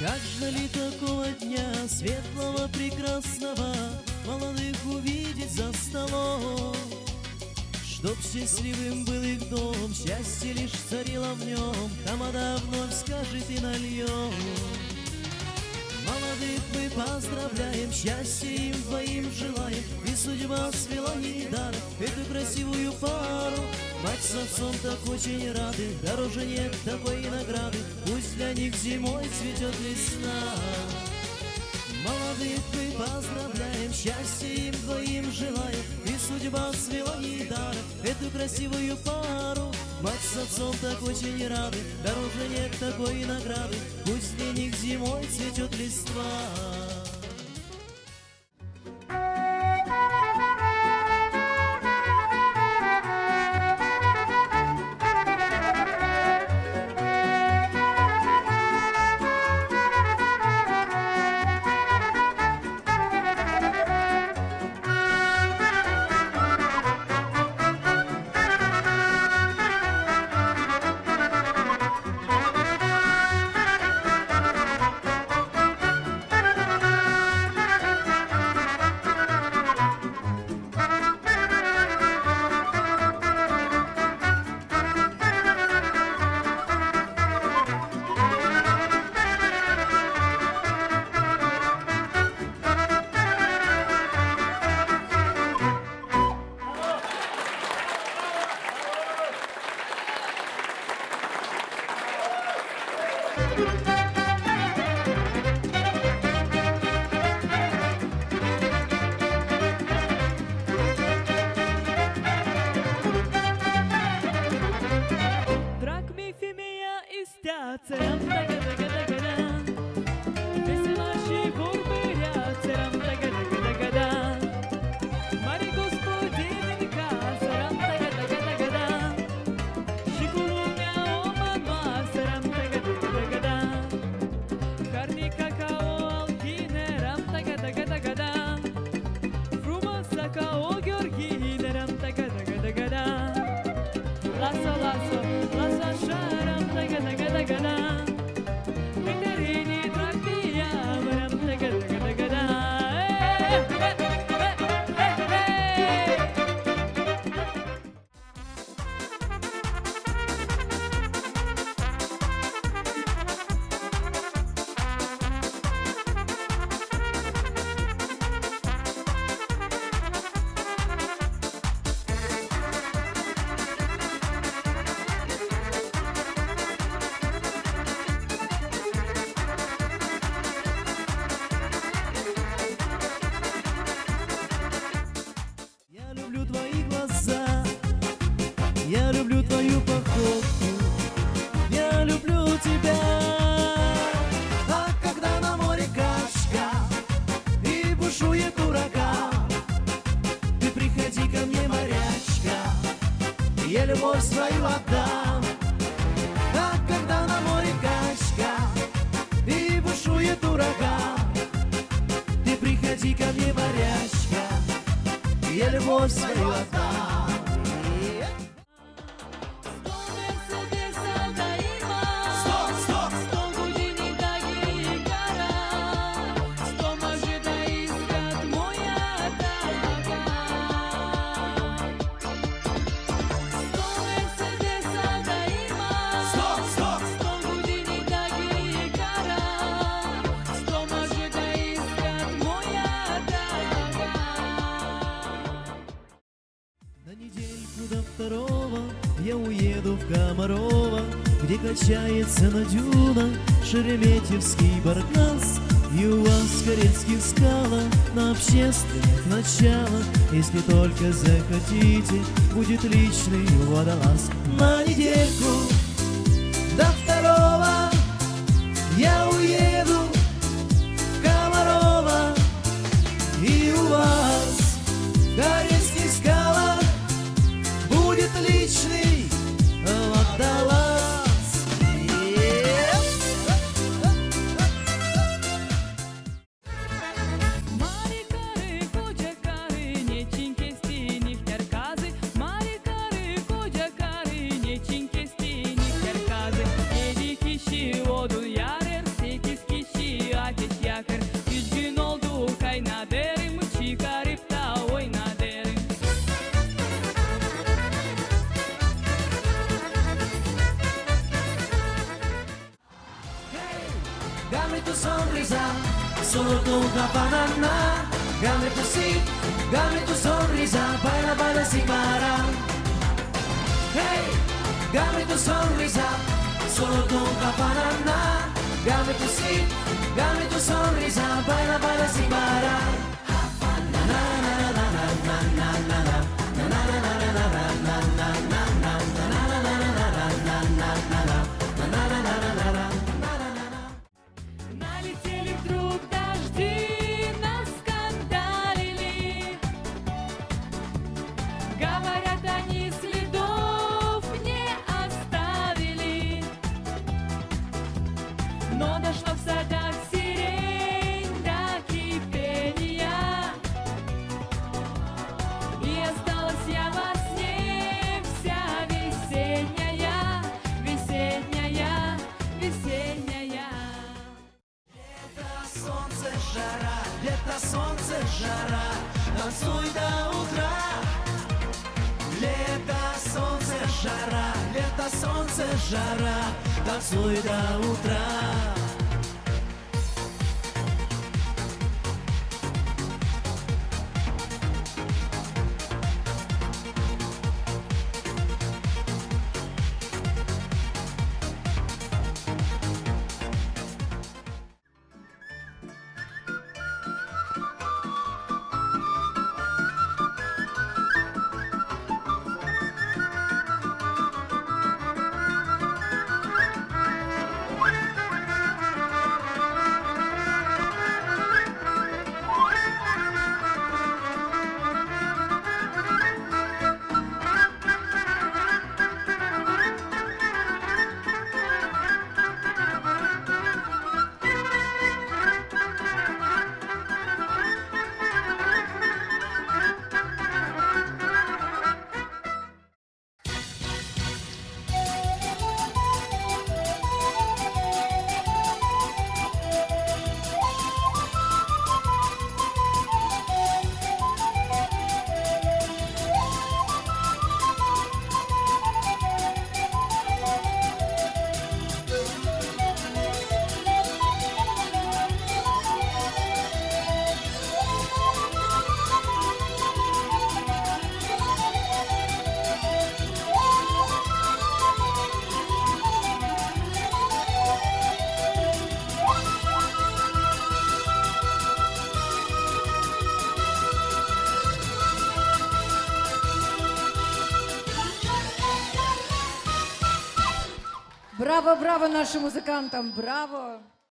Как ждали такого дня, светлого, прекрасного, молодых увидеть за столом, чтоб счастливым был их дом, счастье лишь царило в нем, тамада вновь скажет и нальем. Молодых мы поздравляем, счастья им двоим желаем, и судьба свела недаром эту красивую пару. Мать с отцом так очень рады, дороже нет такой награды, пусть для них зимой цветет весна. Молодых мы поздравляем, счастья им двоим желаем, и судьба свела недаром эту красивую пару. Мать с отцом так очень рады, дороже нет такой награды, пусть для них зимой цветет листва. Я люблю твою походку, я люблю тебя. А когда на море качка и бушует ураган, ты приходи ко мне, морячка, я любовь свою отдам. А когда на море качка и бушует ураган, ты приходи ко мне, морячка, я любовь свою отдам. Я уеду в Комарово, где качается на дюнах Шереметьевский баркас, и у вас в карельских скалах на общественных началах, если только захотите, будет личный водолаз. На недельку до 2 я уеду в Комарово, и у вас в карельских скалах будет личный водолаз. Марикары, куджакары, нечинки стіні в теркази. Марикары, куджакары, нечинки стіні. Dammi tu sonrisa, solo tu una banana. Dammi tu sì, dammi tu sonrisa, baila, baila sin parar. Hey, dammi tu sonrisa, solo tu una banana. Dammi tu sì, dammi tu sonrisa, baila, baila sin parar. Налетели вдруг дожди, наскандалили. Говорят, они следов не оставили. Но дошла в садах сирень до кипения. И осталась я во сне вся весенняя, весенняя, весенняя. Лето, солнце, жара, танцуй до утра. Лето, солнце, жара, лето, солнце, жара, танцуй до утра. Браво, браво нашим музикантам, браво!